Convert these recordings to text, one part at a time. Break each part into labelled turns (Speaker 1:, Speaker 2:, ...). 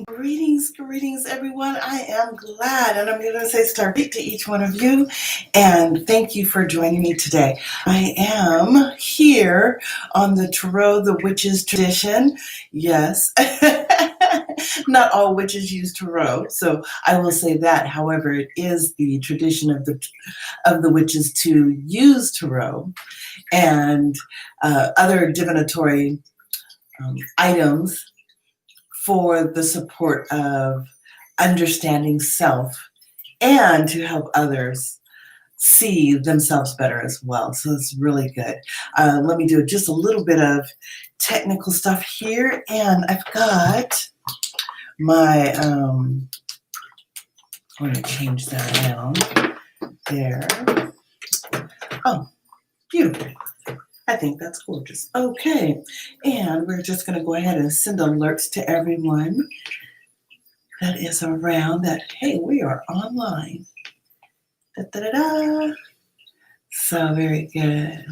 Speaker 1: Greetings, everyone. I am glad, and I'm going to say starbeat to each one of you, and thank you for joining me today. I am here on the Tarot, the Witches tradition. Yes, not all witches use Tarot, so I will say that. However, it is the tradition of the witches to use Tarot and other divinatory items for the support of understanding self and to help others see themselves better as well. So it's really good. Let me do just a little bit of technical stuff here. And I've got my, I'm going to change that around there. Oh, beautiful. I think that's gorgeous. Okay, and we're just going to go ahead and send alerts to everyone that is around that, hey, we are online. Da, da, da, da. So very good.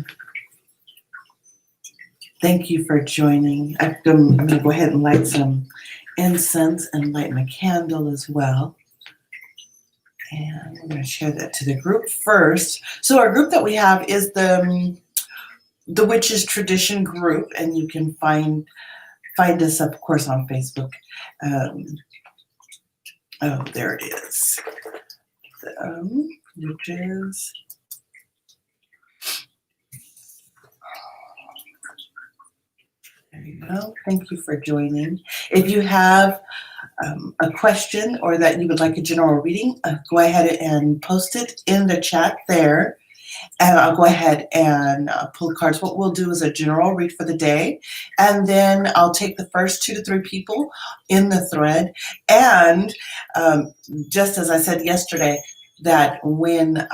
Speaker 1: Thank you for joining. I'm going to go ahead and light some incense and light my candle as well. And we're going to share that to the group first. So our group that we have is the Witches Tradition group, and you can find us, of course, on Facebook. Oh, there it is. Witches. There you go. Thank you for joining. If you have a question or that you would like a general reading, go ahead and post it in the chat there. And I'll go ahead and pull cards. What we'll do is a general read for the day. And then I'll take the first 2 to 3 people in the thread. And just as I said yesterday, that when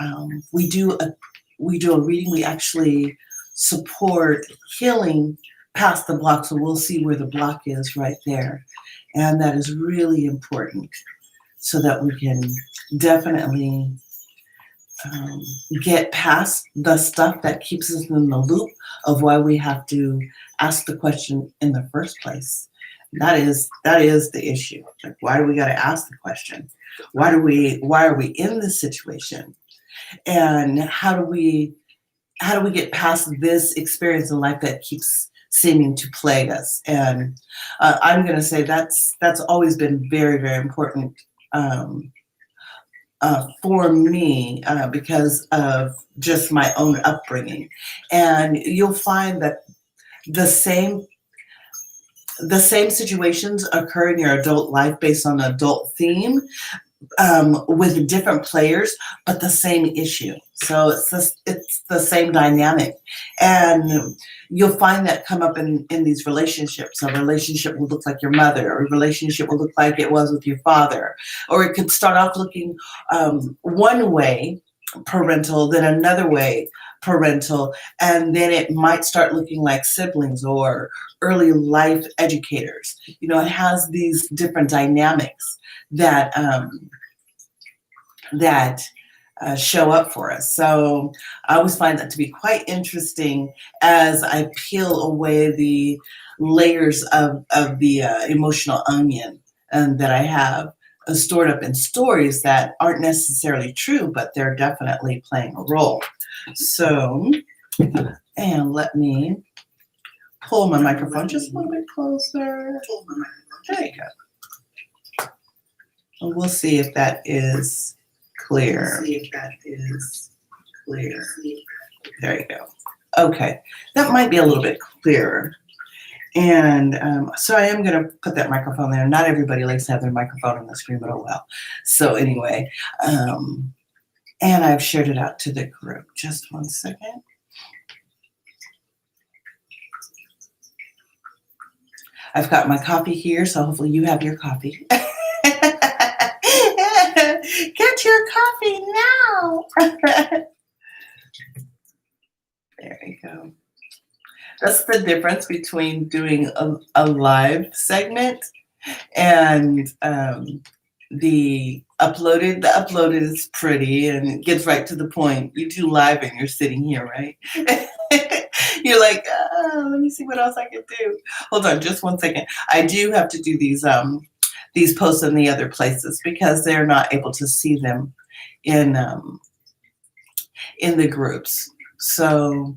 Speaker 1: we do a reading, we actually support healing past the block. So we'll see where the block is right there. And that is really important so that we can definitely get past the stuff that keeps us in the loop of why we have to ask the question in the first place. That is the issue. Like, why do we got to ask the question? Why are we in this situation? And how do we get past this experience in life that keeps seeming to plague us? And I'm going to say that's always been very, very important for me because of just my own upbringing. And you'll find that the same situations occur in your adult life based on an adult theme with different players, but the same issue. So it's the same dynamic. And you'll find that come up in these relationships. A relationship will look like your mother, or a relationship will look like it was with your father. Or it could start off looking one way, parental, then another way, parental, and then it might start looking like siblings or early life educators. You know, it has these different dynamics that show up for us. So I always find that to be quite interesting as I peel away the layers of the emotional onion that I have stored up in stories that aren't necessarily true, but they're definitely playing a role. So, and let me pull my microphone just a little bit closer. There you go. And we'll see if that is clear. There you go. Okay, that might be a little bit clearer. And so I am going to put that microphone there. Not everybody likes to have their microphone on the screen, but oh well. So anyway, and I've shared it out to the group. Just one second. I've got my coffee here, so hopefully you have your coffee. Get your coffee now. There you go. That's the difference between doing a live segment and the uploaded. The uploaded is pretty and it gets right to the point. You do live and you're sitting here, right? You're like, let me see what else I can do. Hold on just one second. I do have to do these these posts in the other places because they're not able to see them in the groups. So,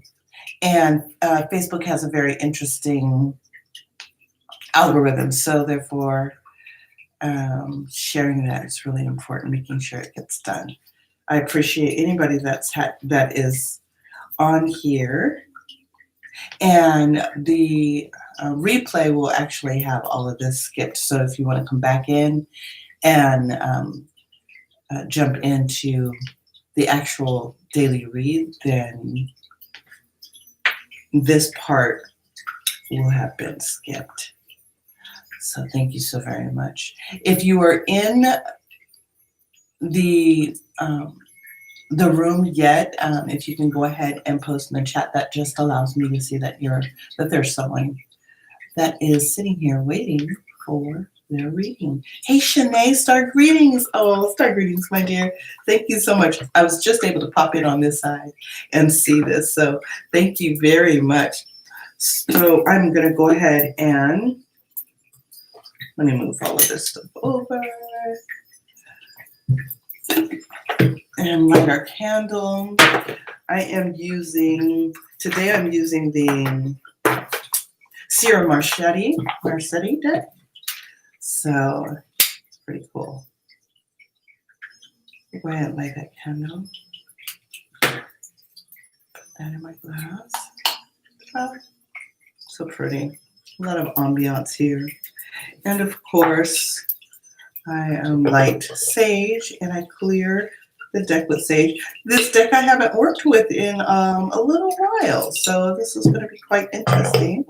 Speaker 1: and Facebook has a very interesting algorithm. So therefore, sharing that is really important, making sure it gets done. I appreciate anybody that is on here. And the replay will actually have all of this skipped. So if you want to come back in and jump into the actual daily read, then this part will have been skipped. So thank you so very much. If you are in the room yet, if you can go ahead and post in the chat, that just allows me to see that there's someone that is sitting here waiting for their reading. Hey, Shanae, Star Greetings. Oh, Star Greetings, my dear. Thank you so much. I was just able to pop in on this side and see this. So thank you very much. So I'm going to go ahead and let me move all of this stuff over and light our candle. Today I'm using the Sierra Marchetti deck. So it's pretty cool. Go ahead and light that candle. Put that in my glass. Oh, so pretty. A lot of ambiance here. And of course, I light sage and I clear the deck with sage. This deck I haven't worked with in a little while, so this is going to be quite interesting.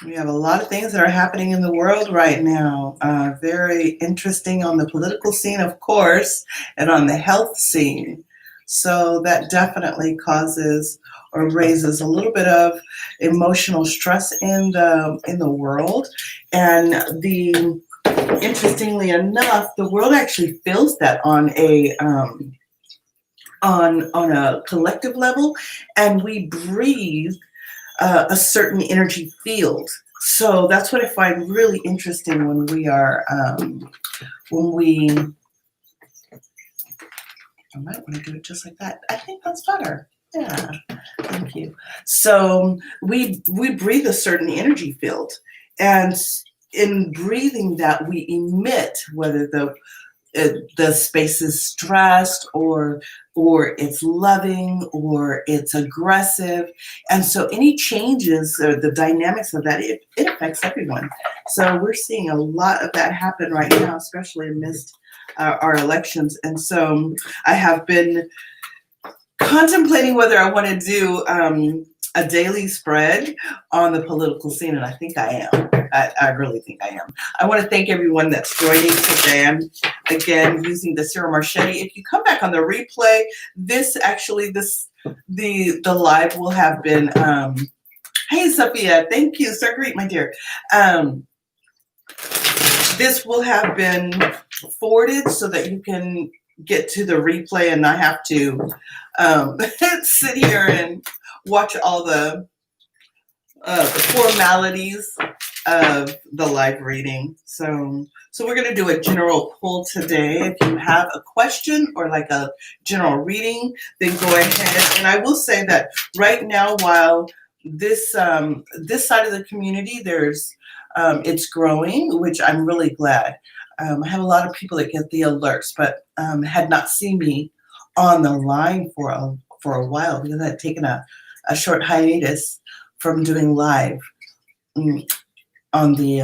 Speaker 1: We have a lot of things that are happening in the world right now. Very interesting on the political scene, of course, and on the health scene. So that definitely causes or raises a little bit of emotional stress in the world. And interestingly enough, the world actually feels that on a collective level, and we breathe a certain energy field. So that's what I find really interesting when we are I might want to do it just like that. I think that's better. Yeah, thank you. So we breathe a certain energy field, and in breathing that we emit, whether the space is stressed or it's loving or it's aggressive. And so any changes or the dynamics of that, it affects everyone. So we're seeing a lot of that happen right now, especially amidst our elections. And so I have been contemplating whether I want to do a daily spread on the political scene, and I think I am. I really think I am. I want to thank everyone that's joining today. I'm again using the Sierra Marchetti. If you come back on the replay, the live will have been. Hey, Sophia, thank you. So great, my dear. This will have been forwarded so that you can get to the replay and not have to sit here and watch all the formalities of the live reading. So we're going to do a general pull today. If you have a question or like a general reading, then go ahead. And I will say that right now, while this side of the community, it's growing, which I'm really glad. I have a lot of people that get the alerts, but had not seen me on the line for a while because I had taken a short hiatus from doing live on the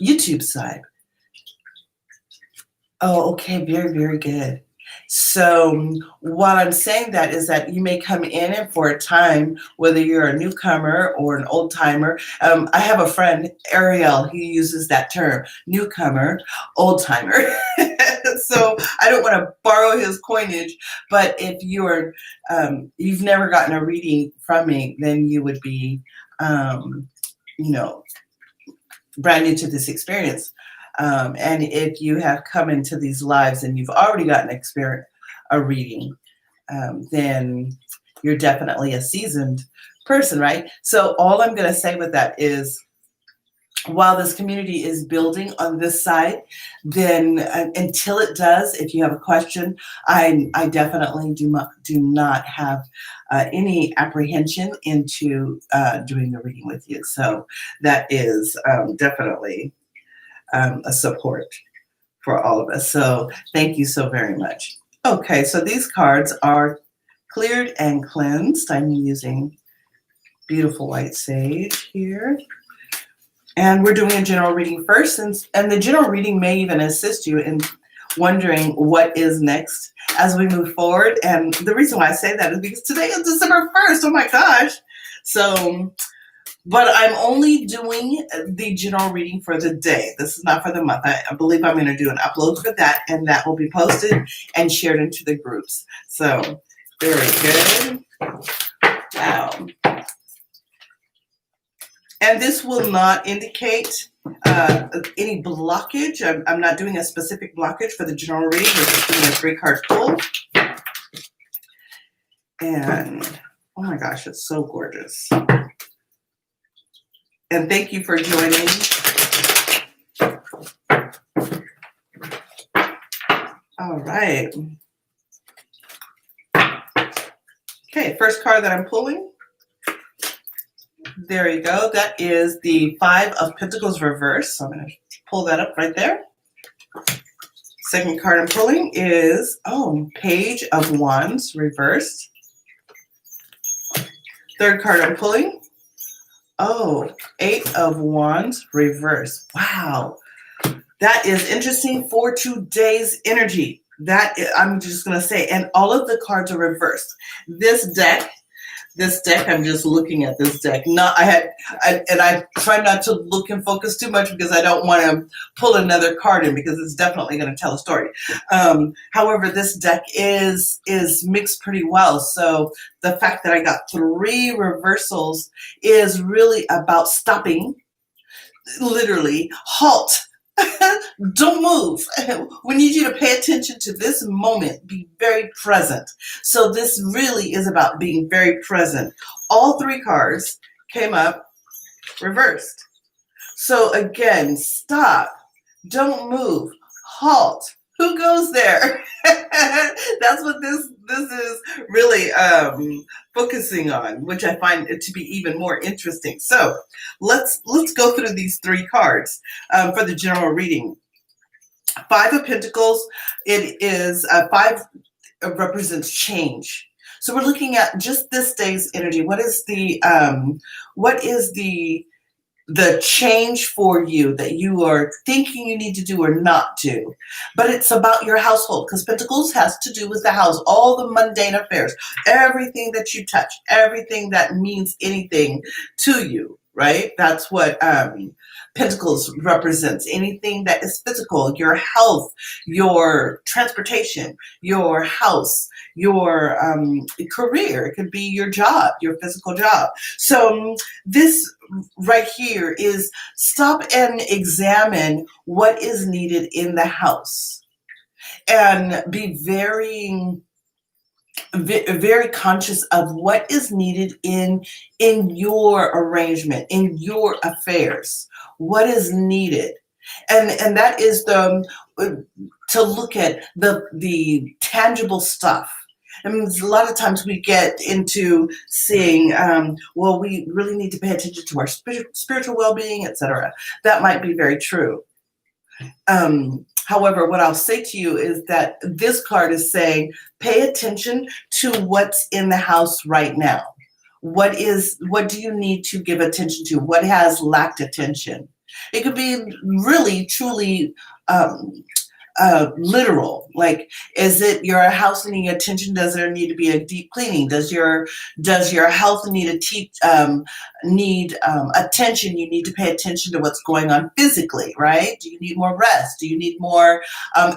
Speaker 1: YouTube side. Oh, okay, very, very good. So while I'm saying that is that you may come in and for a time, whether you're a newcomer or an old timer. I have a friend, Ariel, he uses that term, newcomer, old timer. So I don't want to borrow his coinage, but if you've never gotten a reading from me, then you would be, brand new to this experience. And if you have come into these lives and you've already gotten a reading, then you're definitely a seasoned person, right? So all I'm going to say with that is, while this community is building on this side, then until it does, if you have a question, I definitely do not have any apprehension into doing the reading with you. So that is definitely a support for all of us. So thank you so very much. Okay, so these cards are cleared and cleansed. I'm using beautiful white sage here. And we're doing a general reading first, and the general reading may even assist you in wondering what is next as we move forward. And the reason why I say that is because today is December 1st. Oh my gosh. So, but I'm only doing the general reading for the day. This is not for the month. I believe I'm going to do an upload for that, and that will be posted and shared into the groups. So, very good. Wow. And this will not indicate any blockage. I'm not doing a specific blockage for the general reading. We're just doing a 3-card pull. And oh my gosh, it's so gorgeous. And thank you for joining. All right. Okay, first card that I'm pulling. There you go. That is the 5 of Pentacles reversed. So I'm going to pull that up right there. Second card I'm pulling is, Page of Wands reversed. Third card I'm pulling, 8 of Wands reversed. Wow. That is interesting for today's energy. I'm just going to say, and all of the cards are reversed. This deck, I'm just looking at this deck. I try not to look and focus too much because I don't want to pull another card in, because it's definitely going to tell a story. However, this deck is mixed pretty well. So the fact that I got 3 reversals is really about stopping, literally, halt. Don't move. We need you to pay attention to this moment. Be very present. So this really is about being very present. All 3 cards came up reversed. So again, stop. Don't move. Halt. Who goes there? That's what this is really focusing on, which I find it to be even more interesting. So let's go through these 3 cards for the general reading. 5 of Pentacles. It is 5 represents change. So we're looking at just this day's energy. What is the change for you that you are thinking you need to do or not do? But it's about your household, because Pentacles has to do with the house, all the mundane affairs, everything that you touch, everything that means anything to you, right? That's what Pentacles represents. Anything that is physical, your health, your transportation, your house, your career. It could be your job, your physical job. So this right here is stop and examine what is needed in the house, and be very conscious of what is needed in your arrangement, in your affairs, what is needed. And that is to look at the tangible stuff. I mean, a lot of times we get into seeing, well, we really need to pay attention to our spiritual well-being, etc. That might be very true. However, what I'll say to you is that this card is saying, pay attention to what's in the house right now. What do you need to give attention to? What has lacked attention? It could be really, truly literal. Like, is it your house needing attention? Does there need to be a deep cleaning? Does your health need attention? You need to pay attention to what's going on physically, right? Do you need more rest? Do you need more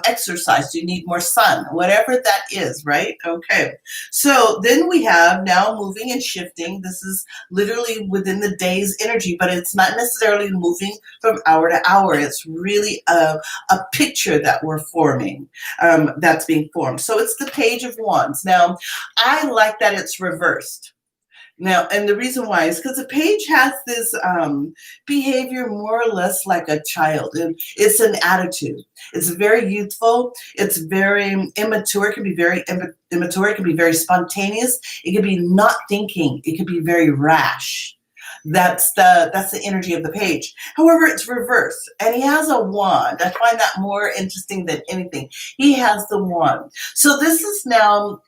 Speaker 1: exercise? Do you need more sun? Whatever that is, right? Okay. So then we have now moving and shifting. This is literally within the day's energy, but it's not necessarily moving from hour to hour. It's really a picture that we're forming. that's being formed. So it's the Page of Wands. Now, I like that it's reversed. Now, and the reason why is because the page has this behavior more or less like a child. And it's an attitude. It's very youthful. It's very immature. It can be very immature. It can be very spontaneous. It can be not thinking. It can be very rash. That's the energy of the page. However, it's reversed, and he has a wand. I find that more interesting than anything. He has the wand. So this is now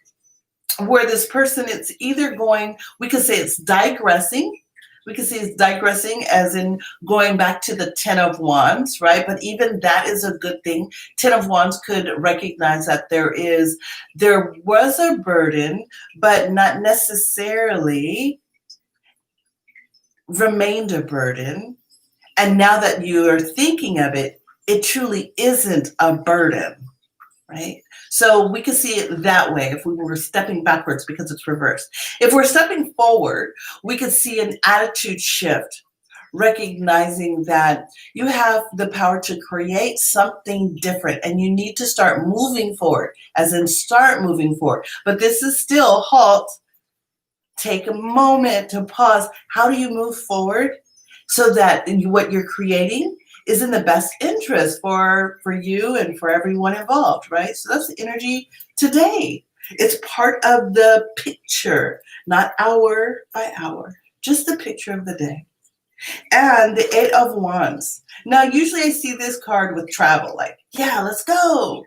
Speaker 1: where this person, it's either going, we could say it's digressing. We could say it's digressing as in going back to the Ten of Wands, right? But even that is a good thing. Ten of Wands could recognize that there was a burden, but not necessarily remained a burden. And now that you are thinking of it, it truly isn't a burden, right? So we can see it that way if we were stepping backwards because it's reversed. If we're stepping forward, we could see an attitude shift, recognizing that you have the power to create something different and you need to start moving forward, as in start moving forward. But this is still halt. Take a moment to pause. How do you move forward so that what you're creating is in the best interest for you and for everyone involved, right? So that's the energy today. It's part of the picture, not hour by hour, just the picture of the day. And the Eight of Wands. Now, usually I see this card with travel, like, yeah, let's go.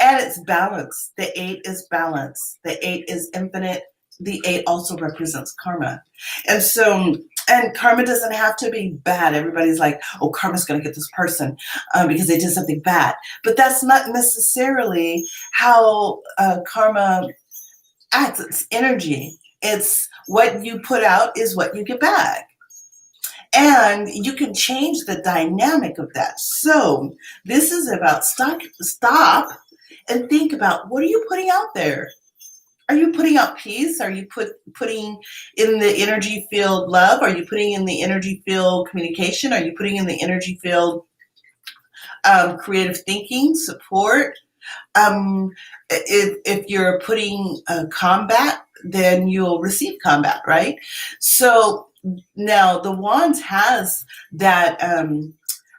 Speaker 1: And it's balance. The Eight is balance. The Eight is infinite. The Eight also represents karma. And so, and karma doesn't have to be bad. Everybody's like, oh, karma's going to get this person because they did something bad. But that's not necessarily how karma acts. It's energy. It's what you put out is what you get back. And you can change the dynamic of that. So this is about stop and think about, what are you putting out there? Are you putting out peace? Are you putting in the energy field love? Are you putting in the energy field communication? Are you putting in the energy field creative thinking, support? If you're putting combat, then you'll receive combat, right? So now the wands has that,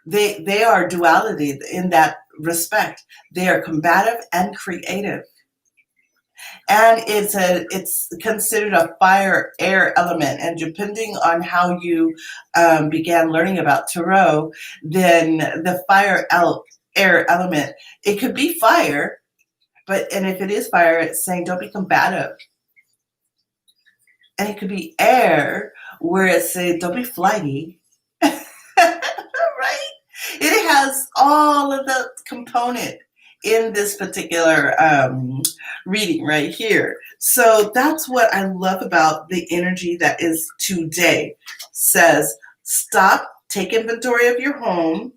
Speaker 1: they are duality in that respect. They are combative and creative. And it's considered a fire air element. And depending on how you began learning about tarot, then the fire air element, it could be fire, and if it is fire, it's saying don't be combative. And it could be air, where it's saying don't be flighty. Right? It has all of the component in this particular reading right here. So that's what I love about the energy that is today. Says, stop, take inventory of your home,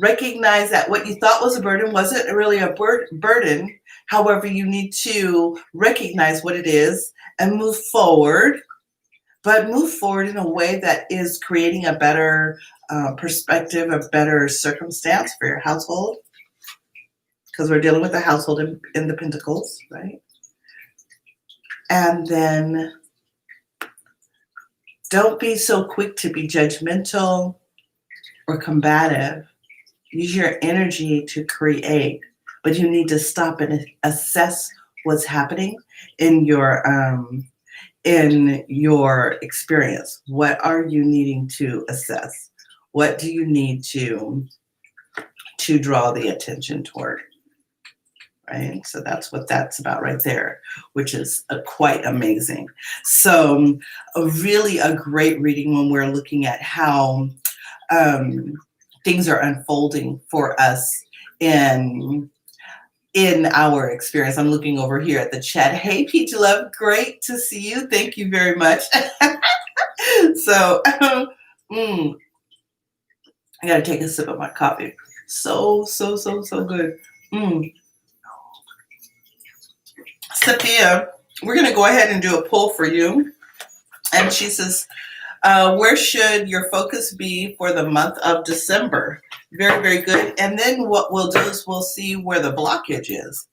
Speaker 1: recognize that what you thought was a burden wasn't really a burden. However, you need to recognize what it is and move forward, but move forward in a way that is creating a better perspective, a better circumstance for your household, because we're dealing with the household in the Pentacles, right? And then don't be so quick to be judgmental or combative. Use your energy to create, but you need to stop and assess what's happening in your experience. What are you needing to assess? What do you need to draw the attention toward? Right? So that's what that's about right there, which is quite amazing. So really a great reading when we're looking at how things are unfolding for us in our experience. I'm looking over here at the chat. Hey, Peach Love, great to see you. Thank you very much. So I gotta take a sip of my coffee. So good. Sophia, we're gonna go ahead and do a poll for you. And she says, Where should your focus be for the month of December? Very, very good. And then what we'll do is we'll see where the blockage is.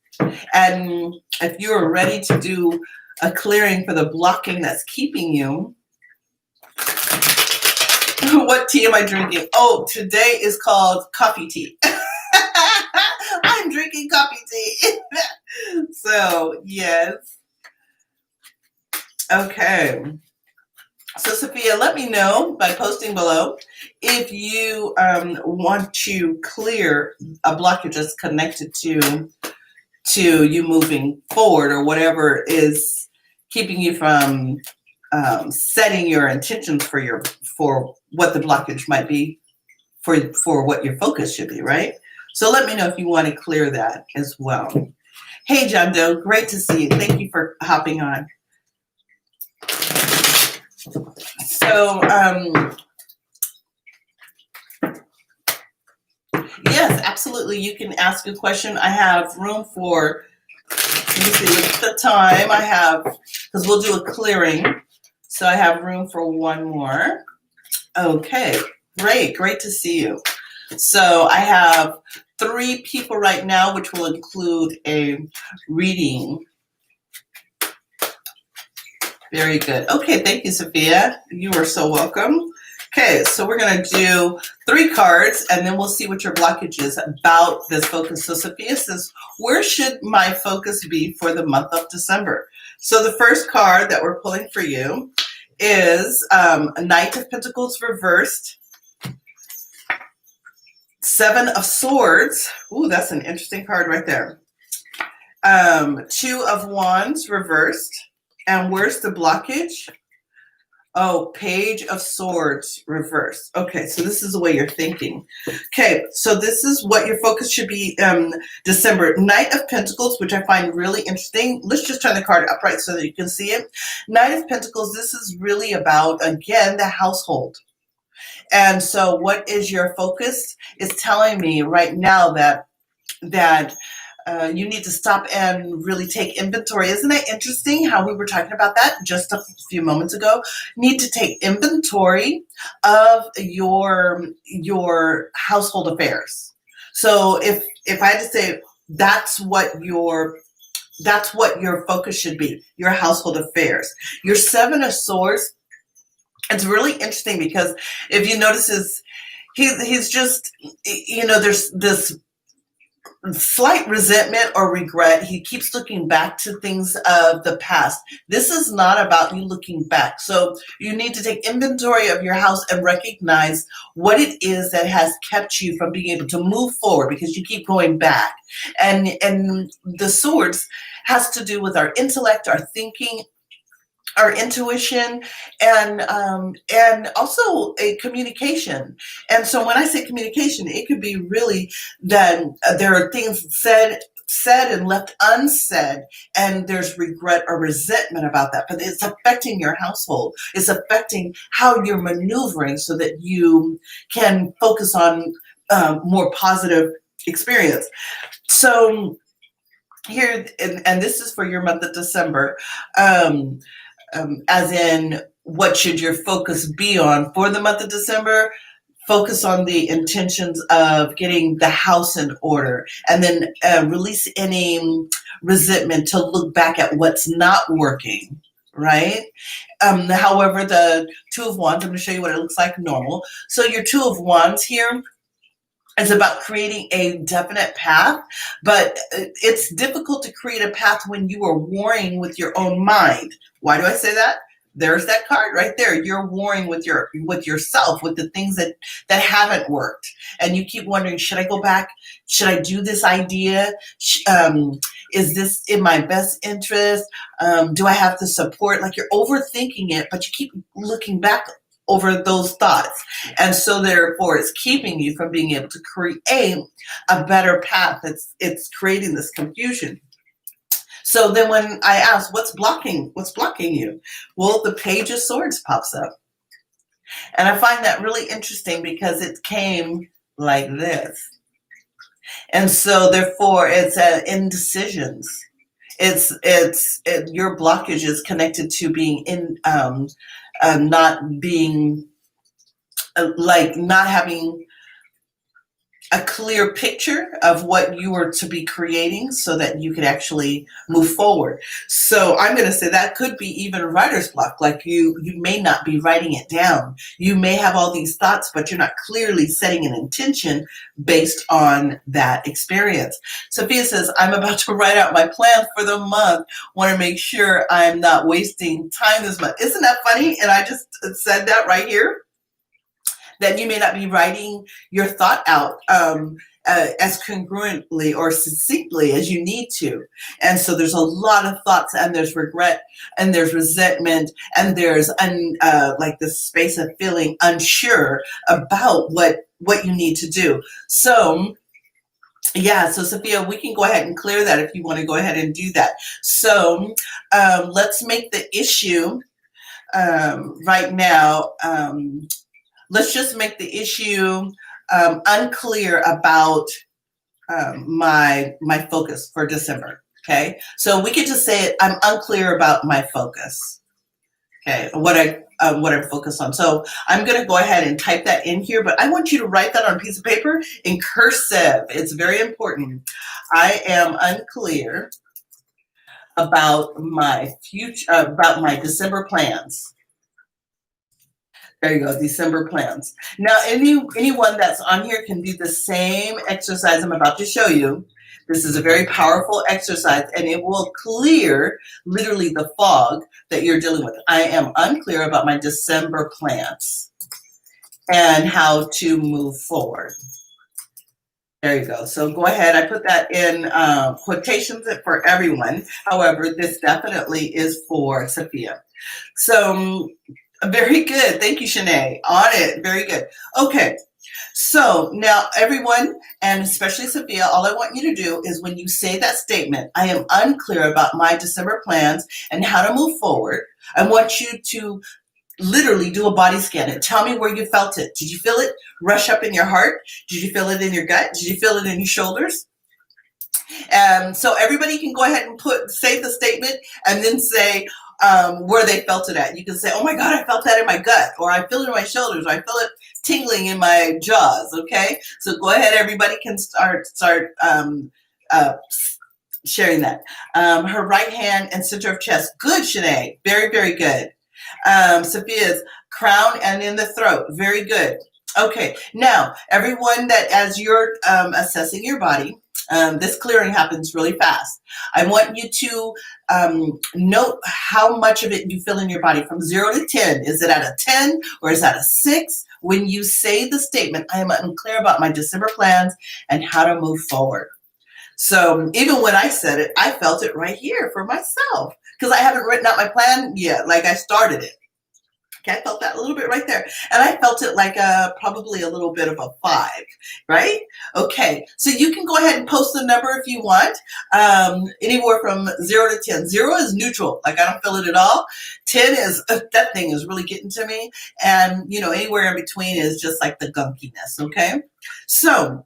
Speaker 1: And if you're ready to do a clearing for the blocking that's keeping you, what tea am I drinking? Oh, today is called coffee tea. I'm drinking coffee tea. So, yes. Okay. So, Sophia, let me know by posting below if you want to clear a blockage that's connected to you moving forward, or whatever is keeping you from setting your intentions for what the blockage might be, for what your focus should be, right? So let me know if you want to clear that as well. Hey, John Doe, great to see you. Thank you for hopping on. So, yes, absolutely. You can ask a question. I have room for, let me see, look at the time. I have, because we'll do a clearing. So I have room for one more. Okay, great to see you. So I have 3 people right now, which will include a reading. Very good. Okay, thank you, Sophia. You are so welcome. Okay, so we're going to do 3 cards, and then we'll see what your blockage is about this focus. So Sophia says, where should my focus be for the month of December? So the first card that we're pulling for you is a Knight of Pentacles reversed, 7 of Swords. Ooh, that's an interesting card right there. 2 of Wands reversed. And where's the blockage? Oh, Page of Swords reversed. Okay, so this is the way you're thinking. Okay, so this is what your focus should be December. Knight of Pentacles, which I find really interesting. Let's just turn the card upright so that you can see it. Knight of Pentacles, this is really about, again, the household. And so what is your focus? It's telling me right now that you need to stop and really take inventory. Isn't it interesting how we were talking about that just a few moments ago? Need to take inventory of your household affairs. So if I had to say, that's what your focus should be, your household affairs. Your 7 of Swords, it's really interesting because if you notice, he's just, there's this slight resentment or regret. He keeps looking back to things of the past. This is not about you looking back. So you need to take inventory of your house and recognize what it is that has kept you from being able to move forward, because you keep going back. And the Swords has to do with our intellect, our thinking, our intuition, and also a communication. And so when I say communication, it could be really that there are things said and left unsaid, and there's regret or resentment about that, but it's affecting your household. It's affecting how you're maneuvering so that you can focus on more positive experience. So here, and this is for your month of December, as in, what should your focus be on for the month of December? Focus on the intentions of getting the house in order, and then release any resentment to look back at what's not working, right? However, the 2 of Wands, I'm going to show you what it looks like normal. So your 2 of Wands here is about creating a definite path, but it's difficult to create a path when you are warring with your own mind. Why do I say that? There's that card right there. You're warring with yourself, with the things that haven't worked, and you keep wondering, should I go back? Should I do this idea? Is this in my best interest? Do I have the support? Like, you're overthinking it, but you keep looking back over those thoughts, and so therefore it's keeping you from being able to create a better path. It's creating this confusion. So then when I ask, what's blocking you? Well, the Page of Swords pops up. And I find that really interesting because it came like this. And so therefore it's indecisions. Your blockage is connected to being not being like not having a clear picture of what you are to be creating so that you could actually move forward. So I'm going to say that could be even writer's block. Like you may not be writing it down. You may have all these thoughts, but you're not clearly setting an intention based on that experience. Sophia says, I'm about to write out my plan for the month. Want to make sure I'm not wasting time this month. Isn't that funny? And I just said that right here. That you may not be writing your thought out as congruently or succinctly as you need to. And so there's a lot of thoughts, and there's regret, and there's resentment, and there's like this space of feeling unsure about what you need to do. So yeah, so Sophia, we can go ahead and clear that if you want to go ahead and do that. So let's make the issue right now. Let's just make the issue unclear about my focus for December. Okay, so we could just say I'm unclear about my focus. Okay, what I'm focused on. So I'm going to go ahead and type that in here, but I want you to write that on a piece of paper in cursive. It's very important. I am unclear about my future, about my December plans. There you go, December plans. Now, anyone that's on here can do the same exercise I'm about to show you. This is a very powerful exercise, and it will clear literally the fog that you're dealing with. I am unclear about my December plans and how to move forward. There you go. So go ahead. I put that in quotations for everyone. However, this definitely is for Sophia. So very good. Thank you, Shanae. On it. Very good. Okay. So now everyone, and especially Sophia, all I want you to do is when you say that statement, I am unclear about my December plans and how to move forward, I want you to literally do a body scan and tell me where you felt it. Did you feel it rush up in your heart? Did you feel it in your gut? Did you feel it in your shoulders? So everybody can go ahead and say the statement and then say where they felt it at. You can say, oh my God, I felt that in my gut, or I feel it in my shoulders, or I feel it tingling in my jaws. Okay, so go ahead, everybody can start sharing that. Her right hand and center of chest. Good, Shanae. Very, very good. Sophia's crown and in the throat. Very good. Okay, now everyone, that as you're assessing your body, this clearing happens really fast. I want you to note how much of it you feel in your body from 0 to 10. Is it at a 10 or is that a 6? When you say the statement, I am unclear about my December plans and how to move forward. So even when I said it, I felt it right here for myself because I haven't written out my plan yet. Like I started it. Okay, I felt that a little bit right there. And I felt it like probably a little bit of a 5, right? Okay, so you can go ahead and post the number if you want, anywhere from 0 to 10. 0 is neutral, like I don't feel it at all. 10 is, that thing is really getting to me. And, you know, anywhere in between is just like the gunkiness, okay? So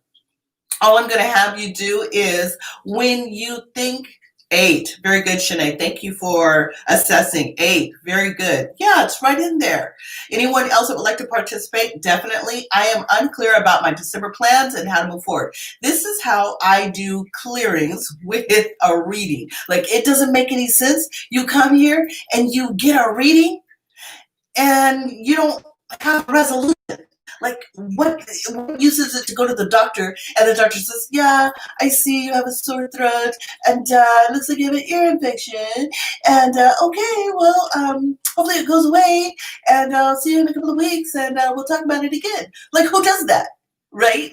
Speaker 1: all I'm going to have you do is when you think 8. Very good, Shanae. Thank you for assessing. 8. Very good. Yeah, it's right in there. Anyone else that would like to participate? Definitely. I am unclear about my December plans and how to move forward. This is how I do clearings with a reading. Like, it doesn't make any sense. You come here and you get a reading and you don't have a resolution. Like, what use is it to go to the doctor and the doctor says, yeah, I see you have a sore throat and it looks like you have an ear infection and okay, well, hopefully it goes away and I'll see you in a couple of weeks and we'll talk about it again. Like, who does that, right?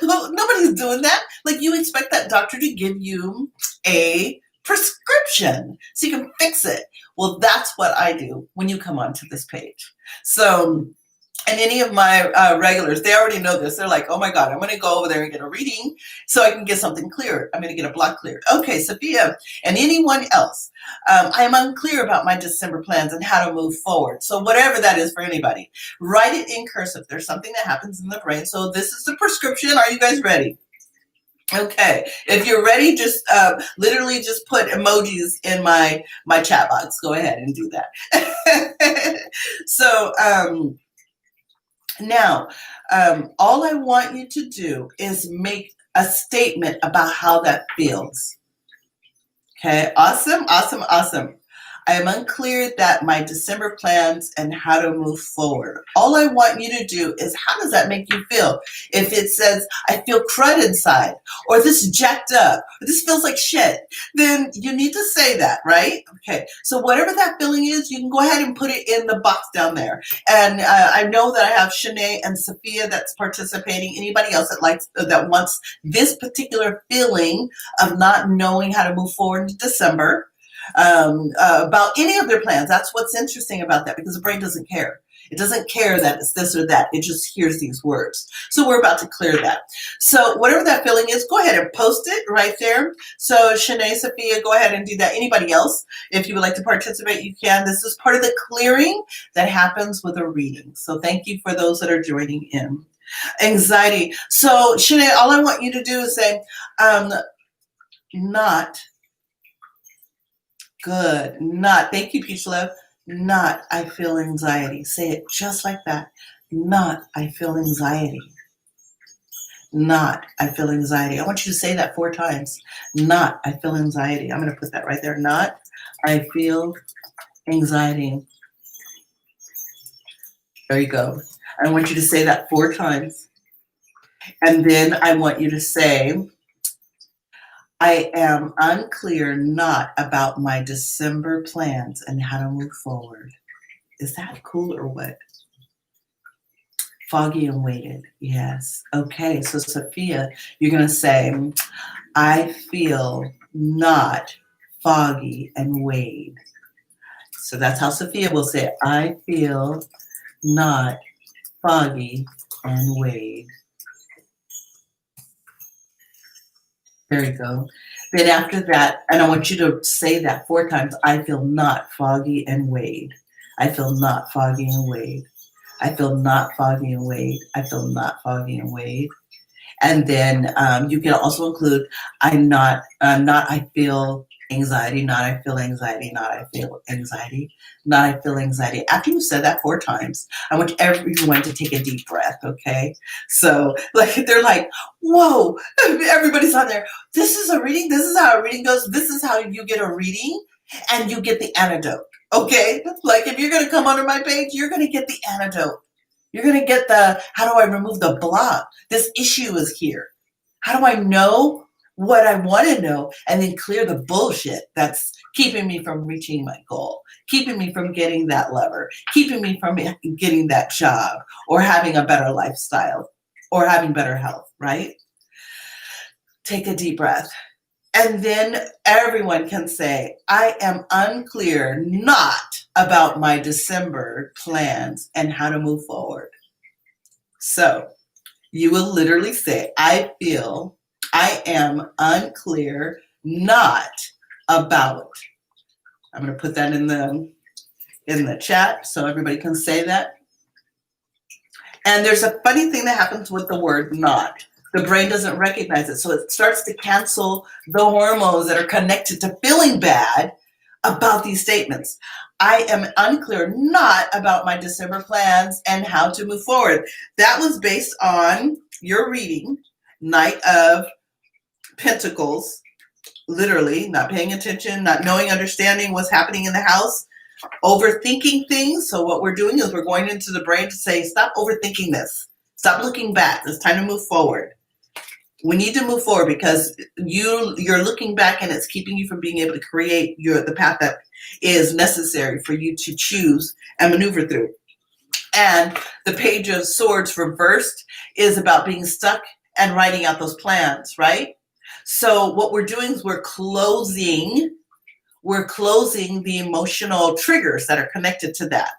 Speaker 1: Nobody's doing that. Like, you expect that doctor to give you a prescription so you can fix it. Well, that's what I do when you come onto this page. So, and any of my regulars, they already know this. They're like, oh my God, I'm going to go over there and get a reading so I can get something cleared. I'm going to get a block cleared. Okay, Sophia, and anyone else, I am unclear about my December plans and how to move forward. So whatever that is for anybody, write it in cursive. There's something that happens in the brain. So this is the prescription. Are you guys ready? Okay, if you're ready, just literally just put emojis in my chat box. Go ahead and do that. So now, all I want you to do is make a statement about how that feels. Okay, awesome, awesome, awesome. I am unclear that my December plans and how to move forward. All I want you to do is, how does that make you feel? If it says, I feel crud inside, or this is jacked up, or this feels like shit, then you need to say that, right? Okay, so whatever that feeling is, you can go ahead and put it in the box down there. And I know that I have Shanae and Sophia that's participating. Anybody else that wants this particular feeling of not knowing how to move forward in December, about any of their plans. That's what's interesting about that, because the brain doesn't care. It doesn't care that it's this or that. It just hears these words. So we're about to clear that. So whatever that feeling is, go ahead and post it right there. So Shanae, Sophia, go ahead and do that. Anybody else, if you would like to participate, you can. This is part of the clearing that happens with a reading. So thank you for those that are joining in. Anxiety. So Shanae, all I want you to do is say, not good. Not. Thank you, Peach Love. Not. I feel anxiety. Say it just like that. Not. I feel anxiety. Not. I feel anxiety. I want you to say that 4 times. Not. I feel anxiety. I'm going to put that right there. Not. I feel anxiety. There you go. I want you to say that 4 times. And then I want you to say, I am unclear not about my December plans and how to move forward. Is that cool or what? Foggy and weighted. Yes. Okay. So Sophia, you're going to say, I feel not foggy and weighed. So that's how Sophia will say it. I feel not foggy and weighed. There you go. Then after that, and I want you to say that 4 times, I feel not foggy and weighed. I feel not foggy and weighed. I feel not foggy and weighed. I feel not foggy and weighed. And then you can also include, I feel anxiety, not I feel anxiety, not I feel anxiety, not I feel anxiety. After you said that 4 times, I want everyone to take a deep breath, okay? So like they're like, whoa, everybody's on there. This is a reading. This is how a reading goes. This is how you get a reading and you get the antidote, okay? Like if you're going to come onto my page, you're going to get the antidote. You're going to get the, how do I remove the block? This issue is here. How do I know what I want to know and then clear the bullshit that's keeping me from reaching my goal, keeping me from getting that lover, keeping me from getting that job or having a better lifestyle or having better health, right? Take a deep breath. And then everyone can say, I am unclear not about my December plans and how to move forward. So you will literally say, I am unclear not about. I'm going to put that in the chat so everybody can say that. And there's a funny thing that happens with the word not. The brain doesn't recognize it. So it starts to cancel the hormones that are connected to feeling bad about these statements. I am unclear not about my December plans and how to move forward. That was based on your reading, Knight of Pentacles, literally not paying attention, not knowing, understanding what's happening in the house, overthinking things. So what we're doing is we're going into the brain to say, stop overthinking this. Stop looking back. It's time to move forward. We need to move forward because you're looking back and it's keeping you from being able to create the path that is necessary for you to choose and maneuver through. And the Page of Swords reversed is about being stuck and writing out those plans, right? So what we're doing is we're closing the emotional triggers that are connected to that.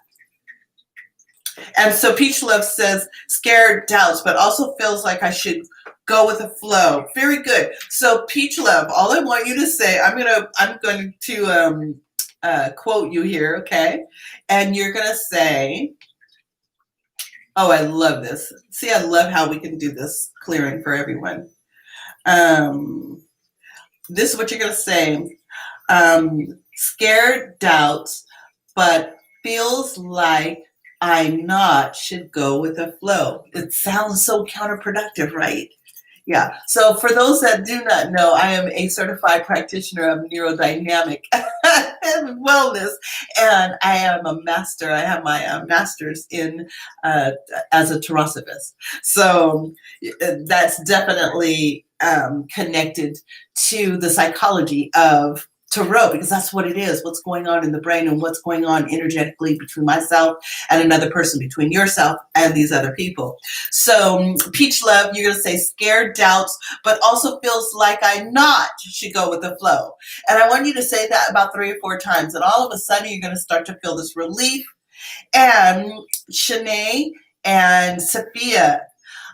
Speaker 1: And so Peach Love says, scared, doubts, but also feels like I should go with the flow. Very good. So Peach Love, all I want you to say, I'm going to quote you here, okay? And you're going to say, oh, I love this. See, I love how we can do this clearing for everyone. This is what you're going to say. Scared, doubts, but feels like I not should go with the flow. It sounds so counterproductive, right? Yeah. So for those that do not know, I am a certified practitioner of neurodynamic wellness, and I am a master. I have my master's in as a Taurosopist. So that's definitely connected to the psychology of tarot, because that's what it is, what's going on in the brain and what's going on energetically between myself and another person, between yourself and these other people. So Peach Love, you're going to say scared, doubts, but also feels like I not should go with the flow. And I want you to say that about 3 or 4 times, and all of a sudden you're going to start to feel this relief. And Shanae and Sophia,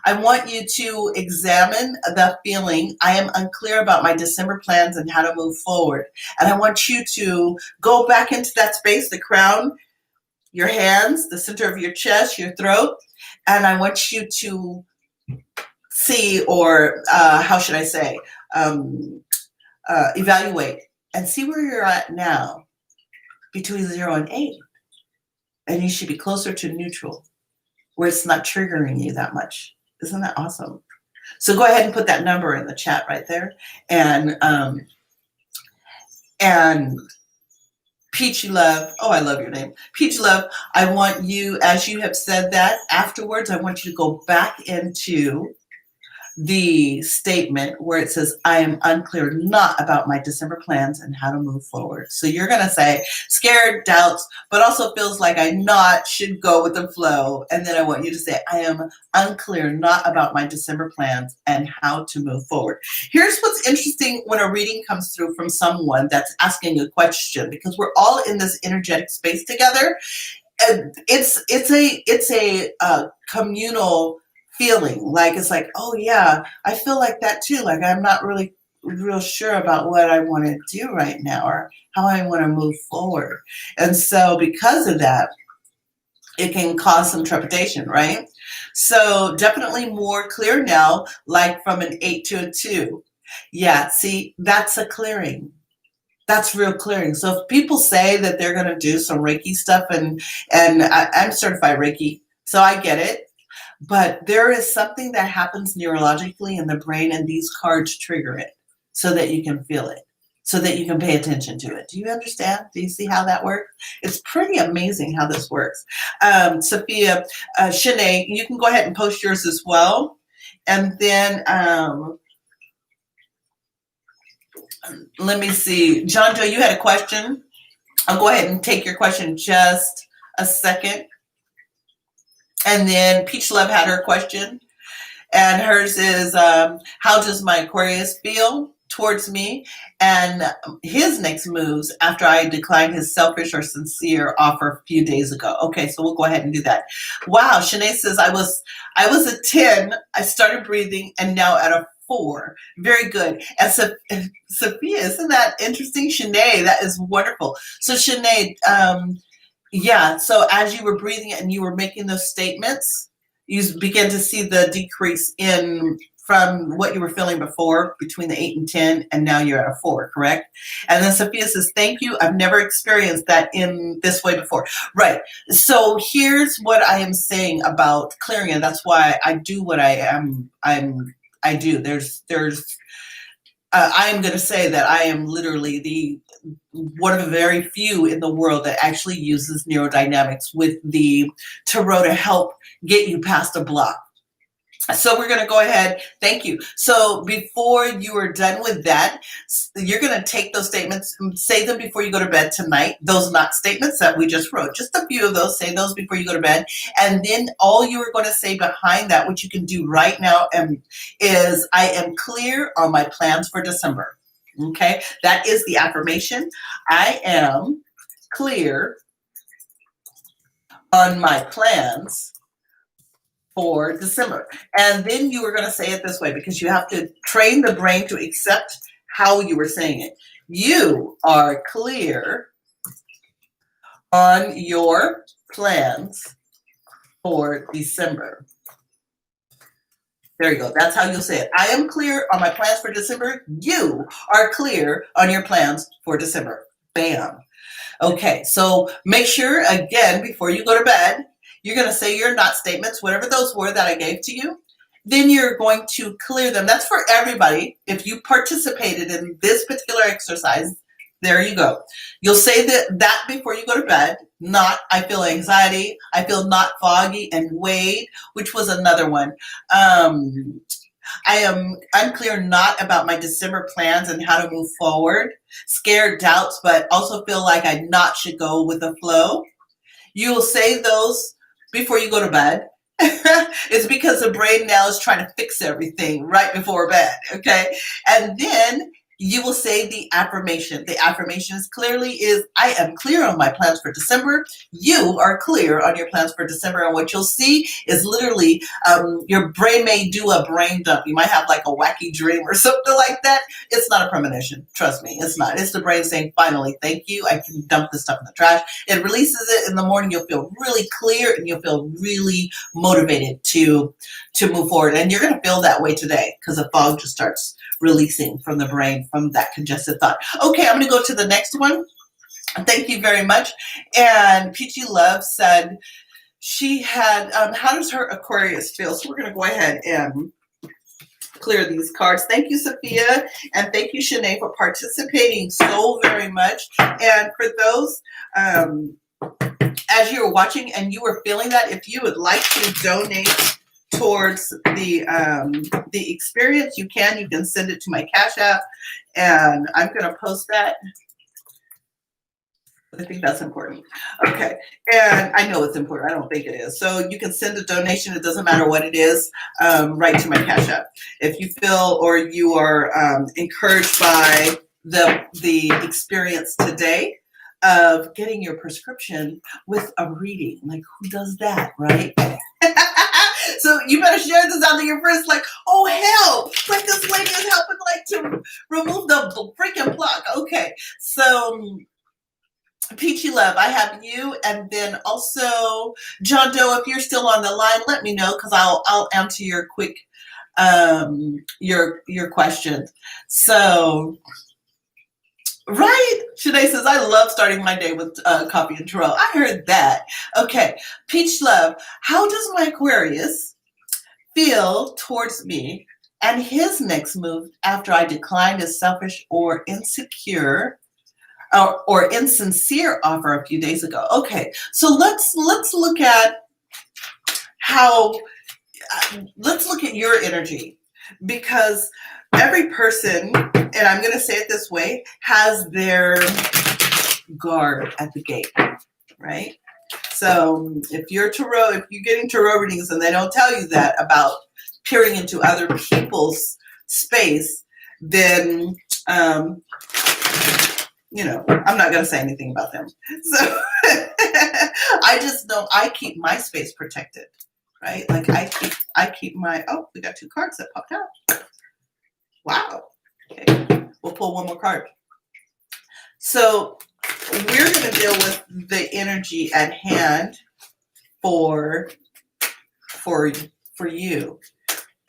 Speaker 1: I want you to examine the feeling. I am unclear about my December plans and how to move forward. And I want you to go back into that space, the crown, your hands, the center of your chest, your throat. And I want you to see, or how should I say, evaluate and see where you're at now between 0 and 8. And you should be closer to neutral, where it's not triggering you that much. Isn't that awesome? So go ahead and put that number in the chat right there. And Peachy Love, oh, I love your name. Peachy Love, I want you, as you have said that, afterwards, I want you to go back into the statement where it says, I am unclear not about my December plans and how to move forward. So you're going to say scared, doubts, but also feels like I not should go with the flow. And then I want you to say, I am unclear not about my December plans and how to move forward. Here's what's interesting when a reading comes through from someone that's asking a question, because we're all in this energetic space together. And it's a communal feeling. Like, it's like, oh yeah, I feel like that too. Like, I'm not really real sure about what I want to do right now or how I want to move forward. And so because of that, it can cause some trepidation, right? So definitely more clear now, like from an 8 to a 2. Yeah, see, that's a clearing. That's real clearing. So if people say that they're going to do some Reiki stuff, and I'm certified Reiki, so I get it. But there is something that happens neurologically in the brain, and these cards trigger it so that you can feel it, so that you can pay attention to it. Do you understand? Do you see how that works? It's pretty amazing how this works. Sophia, Shanae, you can go ahead and post yours as well. And then let me see. John Joe, you had a question. I'll go ahead and take your question just a second. And then Peach Love had her question. And hers is, how does my Aquarius feel towards me? And his next moves after I declined his selfish or sincere offer a few days ago. Okay, so we'll go ahead and do that. Wow, Shanae says, I was a 10. I started breathing and now at a 4. Very good. And Sophia, isn't that interesting? Shanae, that is wonderful. So Shanae, yeah, so as you were breathing and you were making those statements, you began to see the decrease in from what you were feeling before between the 8 and 10, and now you're at a 4, correct? And then Sophia says, thank you. I've never experienced that in this way before. Right. So here's what I am saying about clearing, and that's why I do what I do. I am going to say that I am literally one of the very few in the world that actually uses neurodynamics with the tarot to help get you past a block. So we're going to go ahead. Thank you. So before you are done with that, you're going to take those statements, say them before you go to bed tonight. Those not statements that we just wrote, just a few of those, say those before you go to bed. And then all you are going to say behind that, which you can do right now, is I am clear on my plans for December. Okay. That is the affirmation. I am clear on my plans for December. And then you are going to say it this way, because you have to train the brain to accept how you were saying it. You are clear on your plans for December. There you go. That's how you'll say it. I am clear on my plans for December. You are clear on your plans for December. Bam. Okay, so make sure, again, before you go to bed, you're going to say your not statements, whatever those were that I gave to you. Then you're going to clear them. That's for everybody. If you participated in this particular exercise, there you go. You'll say that before you go to bed. Not, I feel anxiety. I feel not foggy and weighed, which was another one. I am unclear not about my December plans and how to move forward. Scared, doubts, but also feel like I not should go with the flow. You will say those before you go to bed. It's because the brain now is trying to fix everything right before bed, okay? And then you will say the affirmation. The affirmation is, I am clear on my plans for December. You are clear on your plans for December. And what you'll see is literally your brain may do a brain dump. You might have like a wacky dream or something like that. It's not a premonition. Trust me, it's not. It's the brain saying, finally, thank you. I can dump this stuff in the trash. It releases it in the morning. You'll feel really clear and you'll feel really motivated to move forward. And you're going to feel that way today because the fog just starts releasing from the brain from that congested thought. Okay, I'm going to go to the next one. Thank you very much. And Peachy Love said she had, how does her Aquarius feel? So we're going to go ahead and clear these cards. Thank you, Sophia. And thank you, Shanae, for participating so very much. And for those, as you were watching and you were feeling that, if you would like to donate towards the experience, you can send it to my Cash App, and I'm going to post that. I think that's important. Okay, and I know it's important. I don't think it is. So you can send a donation. It doesn't matter what it is, right to my Cash App. If you feel or you are encouraged by the experience today of getting your prescription with a reading, like who does that, right? So you better share this out to your friends, like, oh hell, like this lady is helping like to remove the freaking block. Okay, so Peachy Love, I have you, and then also John Doe, if you're still on the line, let me know because I'll answer your quick your questions. So right, Shanae says, I love starting my day with coffee and tarot. I heard that. Okay, Peach Love, how does my Aquarius feel towards me and his next move after I declined a selfish or insecure or insincere offer a few days ago? Okay, so let's look at how, let's look at your energy, because every person, and I'm going to say it this way, has their guard at the gate, right? So if you're getting tarot readings and they don't tell you that about peering into other people's space, then, you know, I'm not going to say anything about them. So I just know I keep my space protected, right? Like I keep my, oh, we got two cards that popped out. Wow. Okay, we'll pull one more card. So we're going to deal with the energy at hand for you,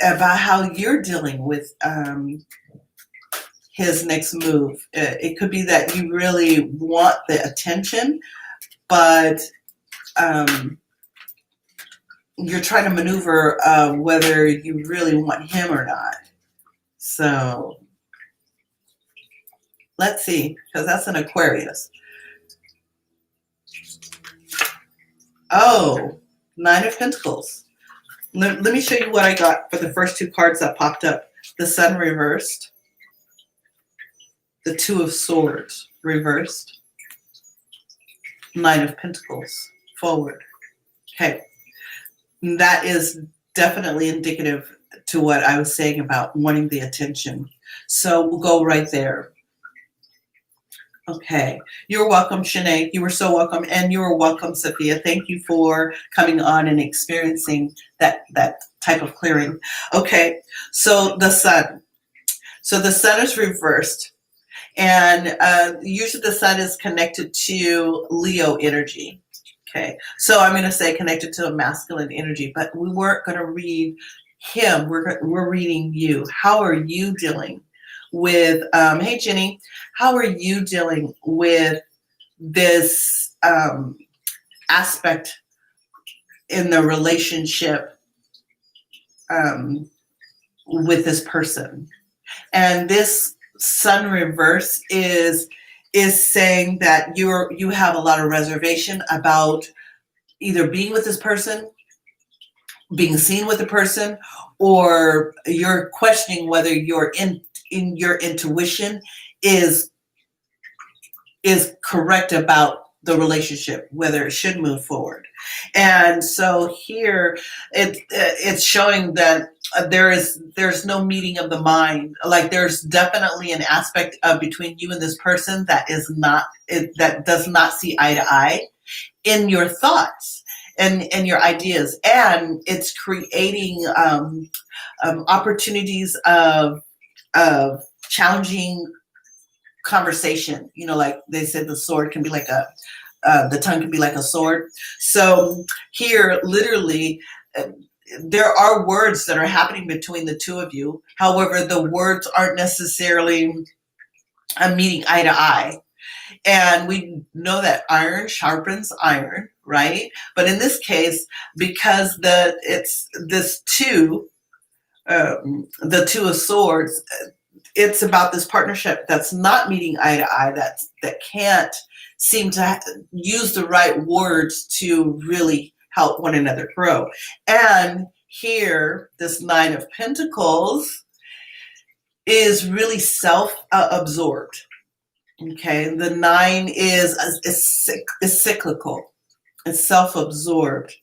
Speaker 1: about how you're dealing with his next move. It could be that you really want the attention, but you're trying to maneuver whether you really want him or not. So let's see, because that's an Aquarius. Oh, Nine of Pentacles. Let me show you what I got for the first two cards that popped up. The Sun reversed. The Two of Swords reversed. Nine of Pentacles forward. Okay. That is definitely indicative to what I was saying about wanting the attention. So we'll go right there. Okay. You're welcome, Shanae. You were so welcome. And you were welcome, Sophia. Thank you for coming on and experiencing that type of clearing. Okay. So the Sun. So the Sun is reversed. And usually the Sun is connected to Leo energy. Okay. So I'm going to say connected to a masculine energy, but we weren't going to read him. We're reading you. How are you dealing with, hey Jenny, how are you dealing with this aspect in the relationship with this person? And this sun reverse is saying that you have a lot of reservation about either being with this person, being seen with the person, or you're questioning whether your your intuition is correct about the relationship, whether it should move forward. And so here it's showing that there's no meeting of the mind. Like there's definitely an aspect of between you and this person that is not that does not see eye to eye in your thoughts and your ideas, and it's creating opportunities of challenging conversation. You know, like they said, the sword can be like the tongue can be like a sword. So here, literally, there are words that are happening between the two of you. However, the words aren't necessarily meeting eye to eye. And we know that iron sharpens iron, right? But in this case, because it's this two, the two of swords, it's about this partnership that's not meeting eye to eye, that can't seem to use the right words to really help one another grow. And here, this Nine of Pentacles is really self-absorbed. Okay, the nine is cyclical. It's self-absorbed.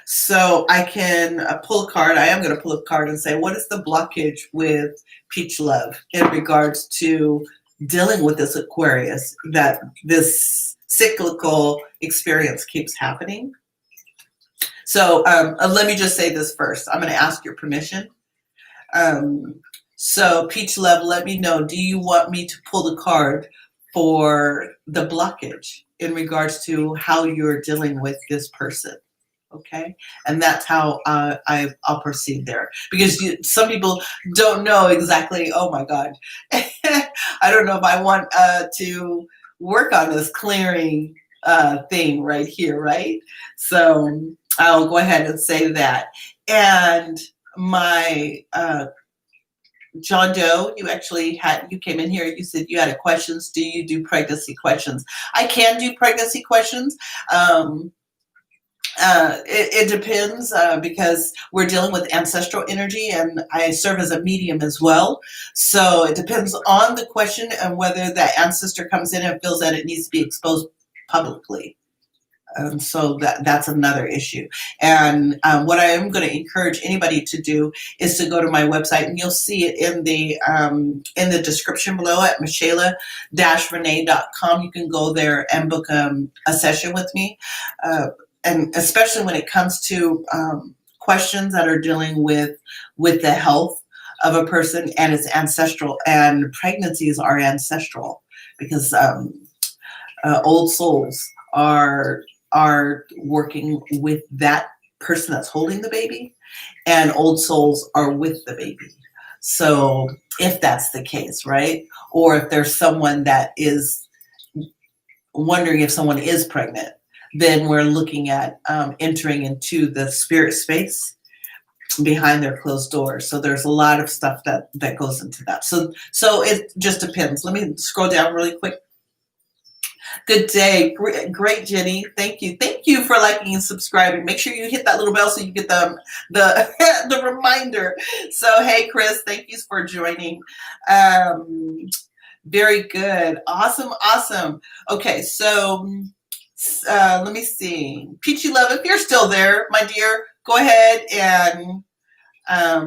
Speaker 1: So I can pull a card. I am going to pull a card and say, what is the blockage with Peach Love in regards to dealing with this Aquarius, that this cyclical experience keeps happening? So let me just say this first. I'm going to ask your permission. So Peach Love, let me know, do you want me to pull the card for the blockage in regards to how you're dealing with this person? Okay, and that's how I'll proceed there, because some people don't know exactly. Oh my God, I don't know if I want to work on this clearing thing right here, right? So I'll go ahead and say that. And my John Doe, you came in here, you said you had questions. Do you do pregnancy questions? I can do pregnancy questions. It depends because we're dealing with ancestral energy, and I serve as a medium as well. So it depends on the question and whether that ancestor comes in and feels that it needs to be exposed publicly. So that's another issue. And what I am going to encourage anybody to do is to go to my website, and you'll see it in the description below at Michaela-Rena.com. You can go there and book a session with me. And especially when it comes to questions that are dealing with the health of a person, and it's ancestral, and pregnancies are ancestral, because old souls are working with that person that's holding the baby, and old souls are with the baby. So if that's the case, right? Or if there's someone that is wondering if someone is pregnant, then we're looking at entering into the spirit space behind their closed doors. So there's a lot of stuff that goes into that. So it just depends. Let me scroll down really quick. Good day. Great, Jenny. Thank you. Thank you for liking and subscribing. Make sure you hit that little bell so you get the the reminder. So, hey, Chris, thank you for joining. Very good. Awesome. Awesome. Okay, so let me see. Peachy Love, if you're still there, my dear, go ahead and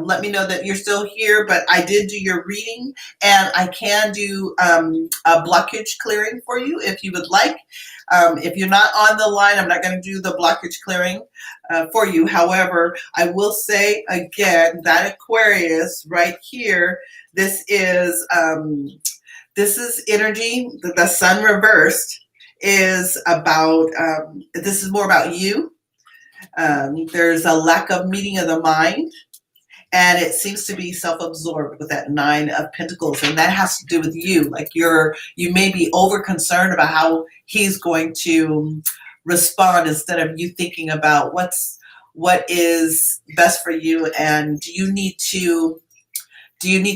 Speaker 1: let me know that you're still here. But I did do your reading, and I can do a blockage clearing for you if you would like. If you're not on the line, I'm not going to do the blockage clearing for you. However, I will say again that Aquarius right here, this is energy. The sun reversed is about, this is more about you. There's a lack of meeting of the mind, and it seems to be self-absorbed with that Nine of Pentacles, and that has to do with you. Like you may be over concerned about how he's going to respond instead of you thinking about what is best for you, and do you need to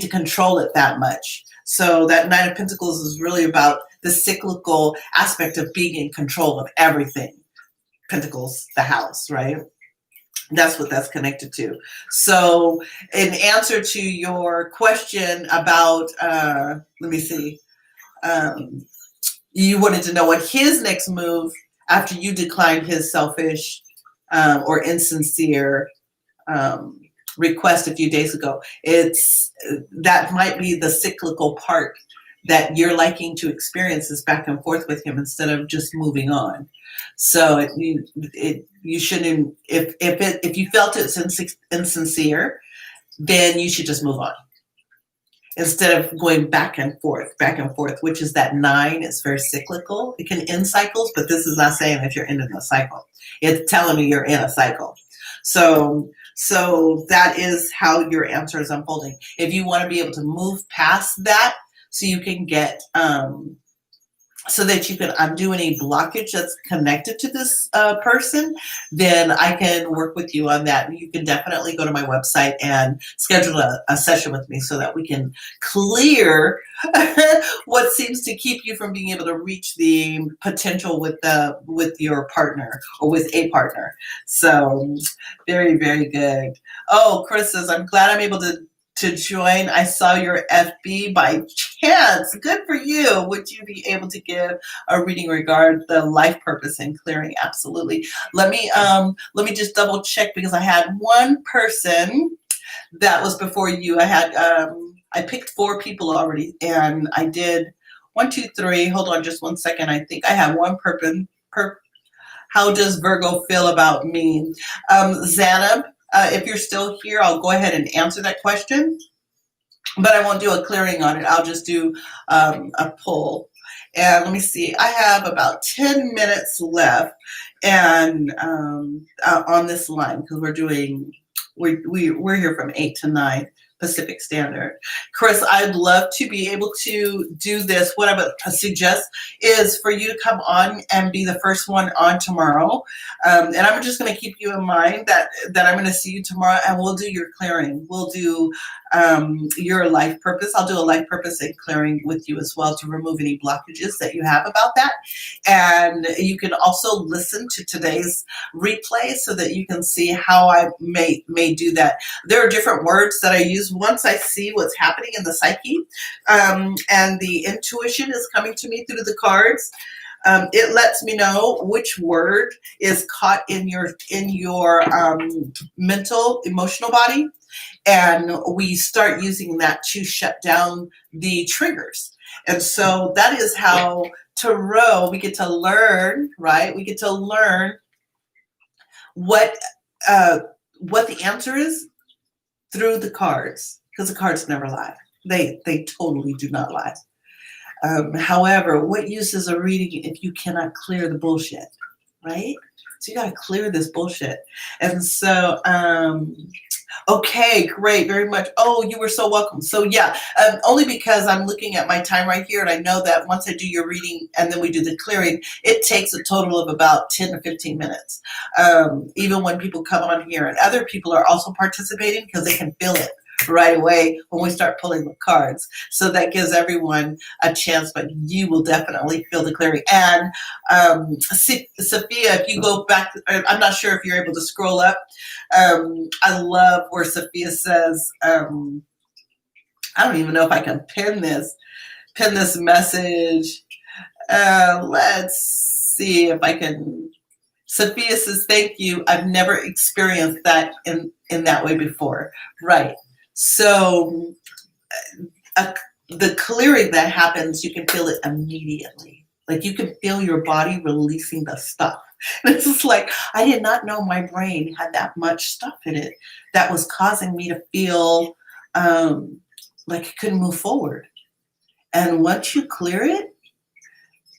Speaker 1: control it that much? So that Nine of Pentacles is really about the cyclical aspect of being in control of everything. Pentacles, the house, right? That's what that's connected to. So in answer to your question about, let me see, you wanted to know what his next move after you declined his selfish or insincere request a few days ago. That might be the cyclical part that you're liking to experience, is back and forth with him instead of just moving on. So you shouldn't, if you felt it's insincere, then you should just move on instead of going back and forth, which is that nine. It's very cyclical. It can end cycles, but this is not saying that you're ending a cycle. It's telling me you're in a cycle. So that is how your answer is unfolding. If you want to be able to move past that, so you can get, so that you can undo any blockage that's connected to this person, then I can work with you on that. And you can definitely go to my website and schedule a session with me so that we can clear what seems to keep you from being able to reach the potential with your partner or with a partner. So very, very good. Oh, Chris says, I'm glad I'm able to join. I saw your FB by chance. Good for you. Would you be able to give a reading regarding the life purpose and clearing? Absolutely. Let me just double check, because I had one person that was before you. I had I picked 4 people already, and I did 1, 2, 3. Hold on just one second. I think I have one person. How does Virgo feel about me? Zanab, if you're still here, I'll go ahead and answer that question, but I won't do a clearing on it. I'll just do a pull. And let me see, I have about 10 minutes left, and on this line, because we're here from 8 to 9 Pacific Standard. Chris, I'd love to be able to do this. What I would suggest is for you to come on and be the first one on tomorrow. And I'm just going to keep you in mind that I'm going to see you tomorrow, and we'll do your clearing. We'll do your life purpose. I'll do a life purpose and clearing with you as well to remove any blockages that you have about that. And you can also listen to today's replay so that you can see how I may do that. There are different words that I use once I see what's happening in the psyche, and the intuition is coming to me through the cards. It lets me know which word is caught in your mental, emotional body, and we start using that to shut down the triggers. And so that is how tarot, we get to learn, right? We get to learn what the answer is through the cards, because the cards never lie. They totally do not lie. However, what use is a reading if you cannot clear the bullshit, right? So you got to clear this bullshit. And so, okay, great, very much. Oh, you were so welcome. So yeah, only because I'm looking at my time right here, and I know that once I do your reading and then we do the clearing, it takes a total of about 10 to 15 minutes. Even when people come on here, and other people are also participating because they can feel it right away when we start pulling the cards. So that gives everyone a chance, but you will definitely feel the clearing. And Sophia, if you go back, I'm not sure if you're able to scroll up. I love where Sophia says, I don't even know if I can pin this message. Let's see if I can. Sophia says, thank you. I've never experienced that in that way before. Right. So the clearing that happens, you can feel it immediately. Like you can feel your body releasing the stuff. This is like, I did not know my brain had that much stuff in it that was causing me to feel like it couldn't move forward. And once you clear it,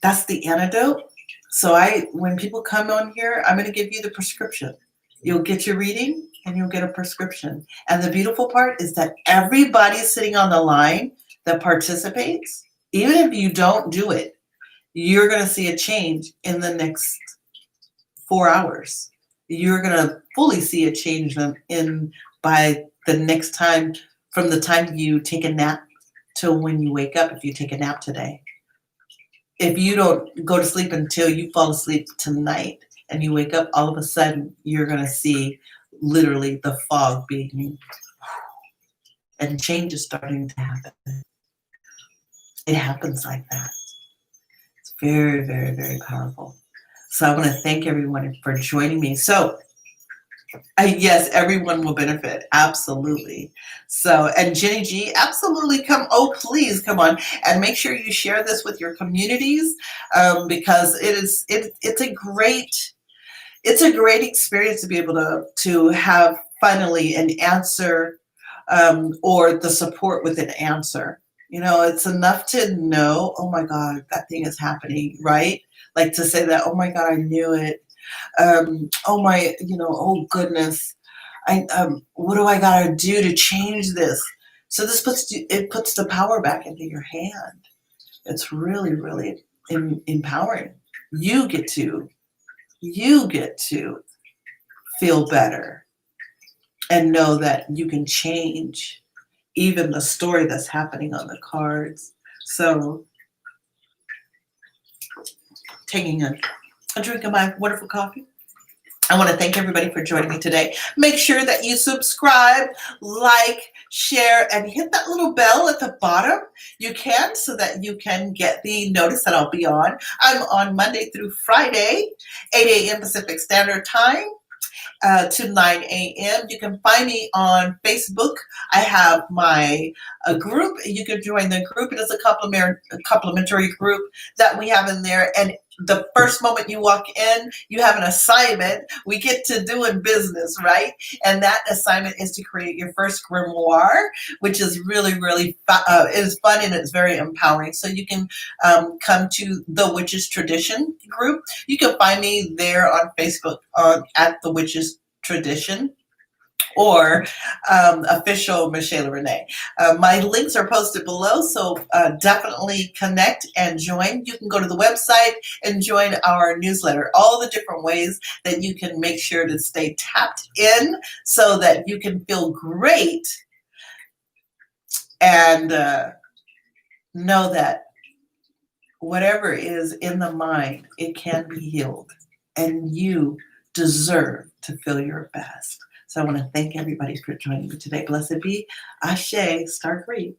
Speaker 1: that's the antidote. So when people come on here, I'm going to give you the prescription. You'll get your reading, and you'll get a prescription. And the beautiful part is that everybody sitting on the line that participates, even if you don't do it, you're going to see a change in the next 4 hours. You're going to fully see a change in by the next time, from the time you take a nap till when you wake up, if you take a nap today. If you don't go to sleep until you fall asleep tonight and you wake up, all of a sudden you're going to see literally the fog being, and change is starting to happen. It happens like that. It's very, very, very powerful. So I want to thank everyone for joining me. So yes, everyone will benefit. Absolutely. So, and Jenny G, absolutely come. Oh, please come on and make sure you share this with your communities, because it's a great experience to be able to have finally an answer, or the support with an answer. You know, it's enough to know, oh my God, that thing is happening, right? Like to say that, oh my God, I knew it. Oh my, oh goodness, what do I gotta do to change this? So this puts the power back into your hand. It's really, really empowering. You get to feel better and know that you can change even the story that's happening on the cards. So taking a drink of my wonderful coffee, I want to thank everybody for joining me today. Make sure that you subscribe, like, share, and hit that little bell at the bottom. You can, so that you can get the notice that I'll be on. I'm on Monday through Friday, 8 a.m. Pacific Standard Time. To 9 a.m. You can find me on Facebook. I have my group. You can join the group. It is a complimentary group that we have in there. And the first moment you walk in, you have an assignment. We get to doing business, right? And that assignment is to create your first grimoire, which is really, really it is fun and it's very empowering. So you can come to the Witches Tradition group. You can find me there on Facebook at the Witches Tradition, or official Michaela Rena. My links are posted below, so definitely connect and join. You can go to the website and join our newsletter. All the different ways that you can make sure to stay tapped in so that you can feel great and know that whatever is in the mind, it can be healed, and you deserve to feel your best. So I want to thank everybody for joining me today. Blessed be. Ashe. Star great.